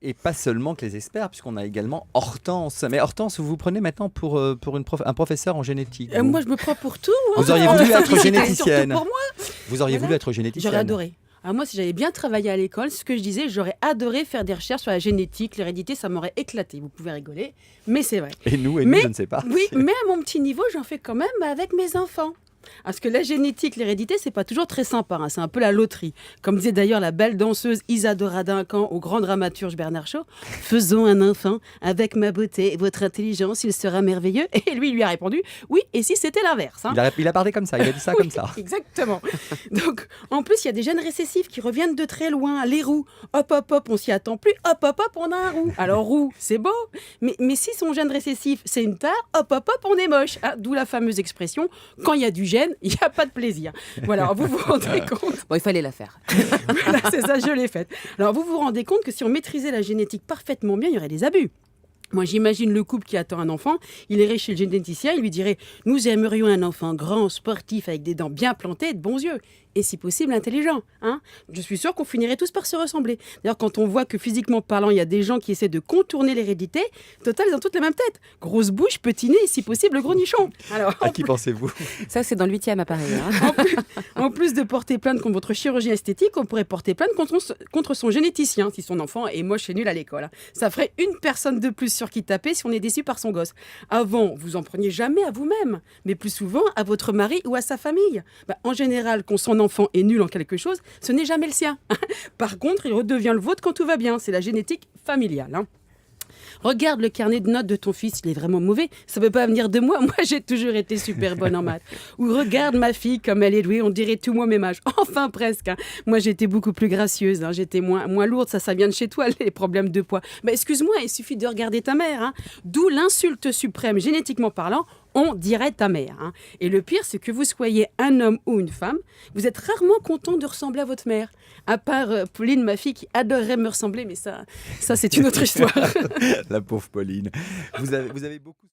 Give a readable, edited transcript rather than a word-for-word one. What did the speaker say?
Et pas seulement que les experts, puisqu'on a également Hortense. Mais Hortense, vous vous prenez maintenant pour un professeur en génétique. Moi, je me prends pour tout. Vous auriez voulu être généticienne. Surtout pour moi. Vous auriez voulu être généticienne. J'aurais adoré. Alors moi, si j'avais bien travaillé à l'école, ce que je disais, j'aurais adoré faire des recherches sur la génétique, l'hérédité, ça m'aurait éclaté. Vous pouvez rigoler, mais c'est vrai. Et nous, je ne sais pas. Oui, mais à mon petit niveau, j'en fais quand même avec mes enfants. Parce que la génétique, l'hérédité, c'est pas toujours très sympa. C'est un peu la loterie. Comme disait d'ailleurs la belle danseuse Isadora Duncan au grand dramaturge Bernard Shaw, faisons un enfant avec ma beauté et votre intelligence, il sera merveilleux. Et lui a répondu, oui, et si c'était l'inverse. Il a parlé comme ça, il a dit ça comme ça. Exactement. Donc, en plus, il y a des gènes récessifs qui reviennent de très loin. Les roux, hop, hop, hop, on s'y attend plus. Hop, hop, hop, on a un roux. Alors, roux, c'est beau. Mais si son gène récessif, c'est une tare, hop, hop, hop, on est moche. D'où la fameuse expression, quand il y a du gène, il n'y a pas de plaisir. Voilà, alors vous vous rendez compte. Bon, il fallait la faire. Voilà, c'est ça, je l'ai faite. Alors vous vous rendez compte que si on maîtrisait la génétique parfaitement bien, il y aurait des abus. Moi, j'imagine le couple qui attend un enfant, il irait chez le généticien, il lui dirait « Nous aimerions un enfant grand, sportif, avec des dents bien plantées et de bons yeux. » Et si possible, intelligent. Je suis sûre qu'on finirait tous par se ressembler. D'ailleurs, quand on voit que physiquement parlant, il y a des gens qui essaient de contourner l'hérédité, total, ils ont toutes la même tête. Grosse bouche, petit nez et si possible, gros nichon. Alors, à qui pensez-vous? Ça, c'est dans le 8e appareil. En plus de porter plainte contre votre chirurgien esthétique, on pourrait porter plainte contre son généticien, si son enfant est moche et nul à l'école. Ça ferait une personne de plus sur qui taper si on est déçu par son gosse. Avant, vous en preniez jamais à vous-même, mais plus souvent à votre mari ou à sa famille. En général, quand son enfant est nul en quelque chose, ce n'est jamais le sien. Par contre, il redevient le vôtre quand tout va bien. C'est la génétique familiale. Regarde le carnet de notes de ton fils, il est vraiment mauvais. Ça ne peut pas venir de moi. Moi, j'ai toujours été super bonne en maths. Ou regarde ma fille, comme elle est douée, on dirait tout mon même âge. Enfin, presque. Moi, j'étais beaucoup plus gracieuse. J'étais moins lourde. Ça vient de chez toi, les problèmes de poids. Mais excuse-moi, il suffit de regarder ta mère. D'où l'insulte suprême, génétiquement parlant. On dirait ta mère. Et le pire, c'est que vous soyez un homme ou une femme, vous êtes rarement content de ressembler à votre mère. À part Pauline, ma fille, qui adorerait me ressembler, mais ça c'est une autre histoire. La pauvre Pauline. Vous avez beaucoup...